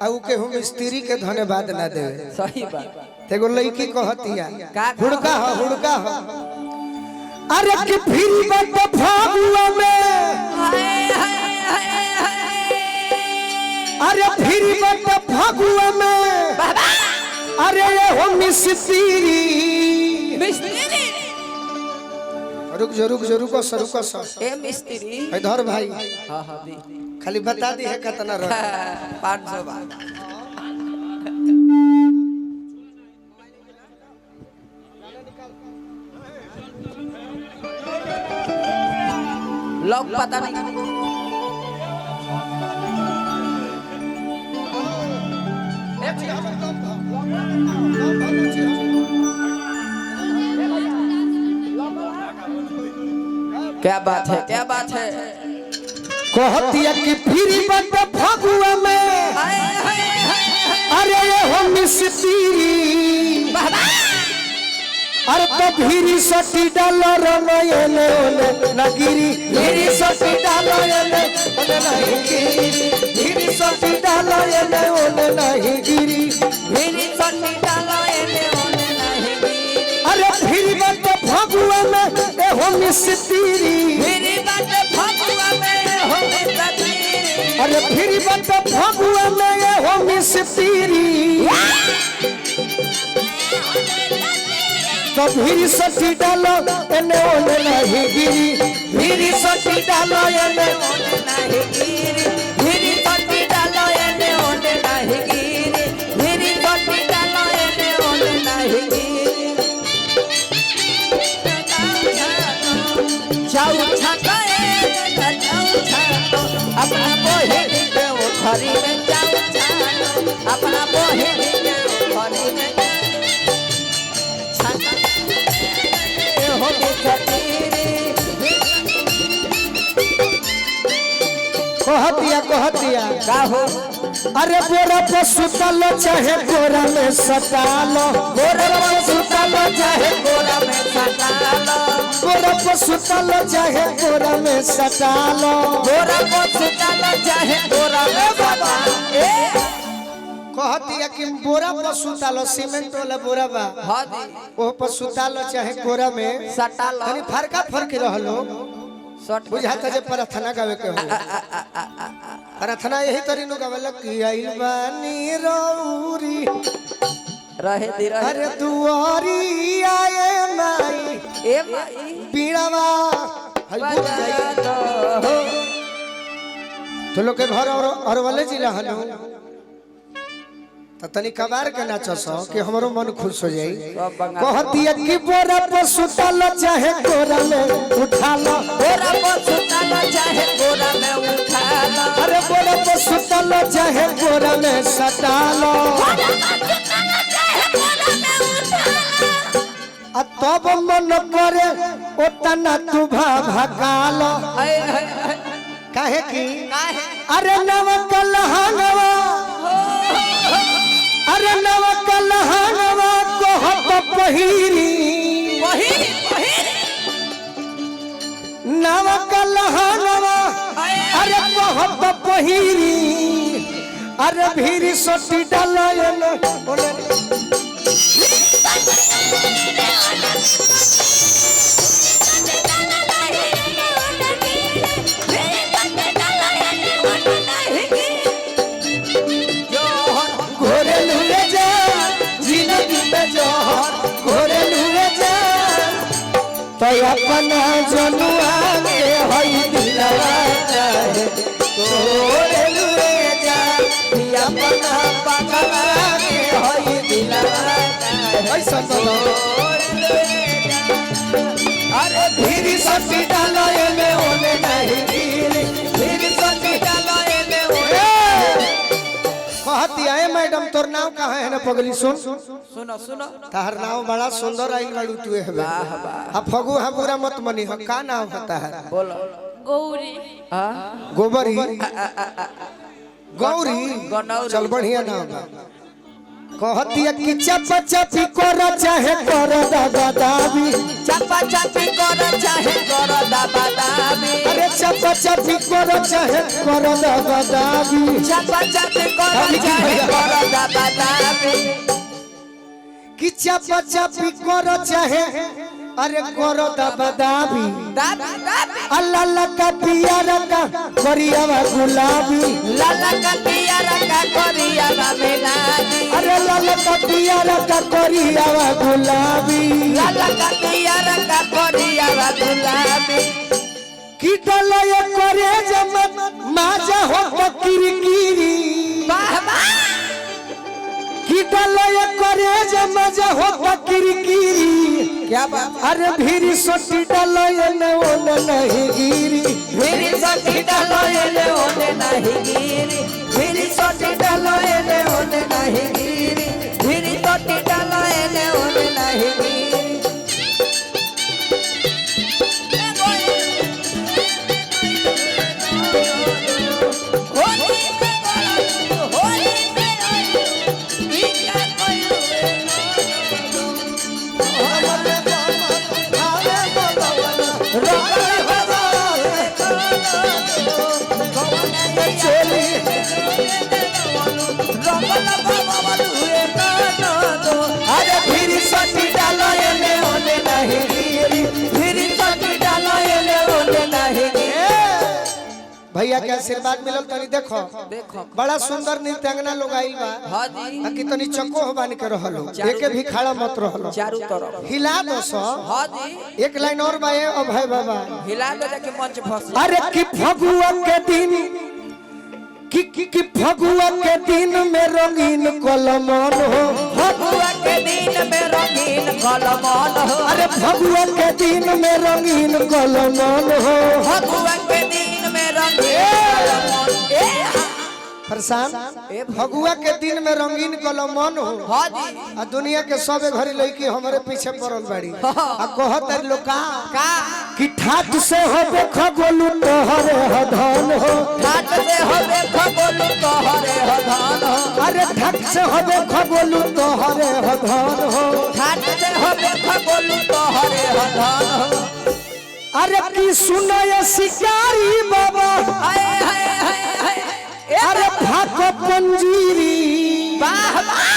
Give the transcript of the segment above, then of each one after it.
आउ के हम स्त्री के धन्यवाद ना दे। सही बात एगो लड़की कहतिया हुड़का हुड़का हो अरे कि फिर बट फागुआ में अरे फिर बट फागुआ में अरे ये हो मिस्त्री रुक जो सर ए मिस्त्री इधर भाई हां हां दी खाली बता दी है कितना रह 500 बात लोग पता नहीं क्या बात है कहतिया कि फिर बट फागुआ में अरे ये हो मिस्त्री अरे तो भीरी सटी डालो रनयने ओने नगिरी भीरी सटी डालो येने ओने नहीं गिरी भीरी सटी डालो येने ओने नहीं गिरी मेरी सन्नी डालो एने ओने नहीं गिरी अरे फिर बट फागुआ में ए हो मिस्त्री मेरी बात फगुआ में हो मिस्त्री अरे फिर बट फागुआ में ए हो मिस्त्री तो भीरी सटी डालो एने ओने नहीं गिरी भीरी सटी डालो एने ओने नहीं गिरी मेरी सन्नी डालो एने ओने नहीं गिरी मेरी सन्नी डालो एने ओने नहीं गिरी जाऊ छकाए जाऊ छानो अपना बोहे के उखरी में जाऊ छानो अपना बोहे के उखरी में छका हो कहतिया का हो अरे बोरा पर सुतल चाहे बोरा में सटालो गोरा पर सुतल चाहे गोरा में सटालो बोरा पर सुतल चाहे बोरा में सटालो गोरा पर सुतल चाहे गोरा में सटालो कहतिया कि बोरा पर सुतल सीमेंट वाला बोरा बा हां दी ओ पर सुतल चाहे बोरा में सटालो तनी फर्क रहलो शॉट बुझाता जे प्रार्थना गावे के हो प्रार्थना यही तरी नु गावल कि आइल बानी रौरी रहे दी रहे अरे दुआरी आए माई ए माई बीड़ावा हई बुझ जाई हो तो लोग के घर और वाले जिला हलो तो तनी कबार के नाचस कि हमरो मन खुश हो जाई कहतिया कि बोरा पर सुतल चाहे कोरा में उठा लो गोरा पर सुतल चाहे गोरा में उठा लो अरे बोरा पर सुतल चाहे कोरा में सटा लो आ तब मन करे ओतना तू भकालो काहे की अरे नव कलहनवा अरे नव कलहनवा कहत पहिरी नव कलहनवा अरे कहत पहिरी अरे भीरी सटी डालयन ओले घोरे लुए जा जिंदगी में जोहर घोरे लुए जा तो अपना जनुआ के हई दिलवा चाहे घोरे लुए जा अपना पगला के हई दिलवा चाहे ऐसा अरे भीरी सटी डालय में ओने नहीं गिरी भीरी सटी डालय में ओने कहतिया मैडम तोर नाम कहाँ है ना पगली सुनो तार नाम बड़ा सुंदर आई लड़ू तू है अब फगु है पूरा मत मनी हो का नाम होता है बोलो गौरी गोबरी गौरी गनौरी। चल बढ़िया नाम कहती है कि चपा चपी कर चाहे कर दाबा दाबी चपा चपी कर चाहे कर दाबा दाबी अरे चपा चपी कर चाहे कर दाबा दाबी चपा चपी कर चाहे कर दाबा दाबी कि चपा चपी कर चाहे अरे कर दाबा दाबी दाबी दाबी अल्लाह लका पियारा का करियावा गुलाबी लाला का पियारा का करियावा मिलादी अरे लाला का पियारा का करियावा गुलाबी लाला का पियारा का करियावा गुलाबी की डलय करे जमत माजा हो किरकिरी वाह वाह की डलय करे जमजा हो किरकिरी क्या बात अरे भीरी सोटी डलय न ओन नहीं गिरी मेरी सोटी डलोले ओने नहीं गिरी मेरी सोटी डलोले ओने नहीं गिरी मेरी सोटी डलोले ओने नहीं गिरी अरे भीरी सोटी डलय न ओन नहीं गिरी मेरी सोटी डलोले ओने नहीं गिरी भैया के आशीर्वाद मिलल तनी देखो देखो बड़ा सुंदर नृत्यांगना लोग आइल बा हाँ जी आ कि तनी चको हो बानी के रहलो एके भी खड़ा मत रहलो चारों तरफ हिला दो सो हाँ जी एक लाइन और बाए ओ भाई बाबा हिला दो जाके मंच फंस अरे कि फगुआ के दिन कि फगुआ के दिन में रंगीन कलमन हो फगुआ के दिन में रंगीन कलमन हो अरे फगुआ के दिन में रंगीन कलमन हो फगुआ के दिन में रंगीन कलमन प्रशांत फगुआ के दिन में रंगीन कलमन हो हाँ जी आ दुनिया के सबे घरी लड़की हमारे पीछे पड़ल बाड़ी आ कहत है लोका का कि ठाट से हो देखो बोलू तोहरे हधन हो ठाट से हो देखो बोलू तोहरे हधान हो अरे ठाट से हो देखो बोलू तोहरे हधन हो ठाट से हो देखो बोलू तोहरे हधान हो अरे की सुनो ये शिकारी बाबा हाय हाय हाय हाय अरे भाको पंजीरी वाह वाह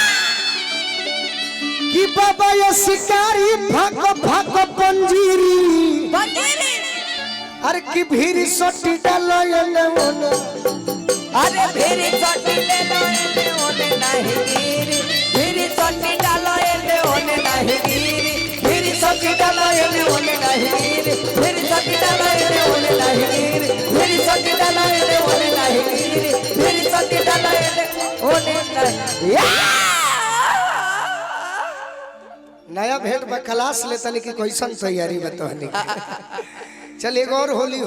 कि बाबा ये शिकारी भाको भाको पंजीरी बंदेरी अरे की भीरी सोटी डालो ये न ओने अरे भेरी सोटी ले ले ओने नहीं गिरी भेरी सोटी डालो ले ओने नहीं गिरी भेरी सोटी डालो ले ओने नहीं गिरी भेरी सोटी डालो ले ओने नहीं गिरी भेरी सोटी डालो ले ओने नहीं गिरी भेरी सोटी डालो ले ओने नहीं नया भेंट में क्लास लेता नहीं कि कैसन तैयारी बतानी चल एक और होली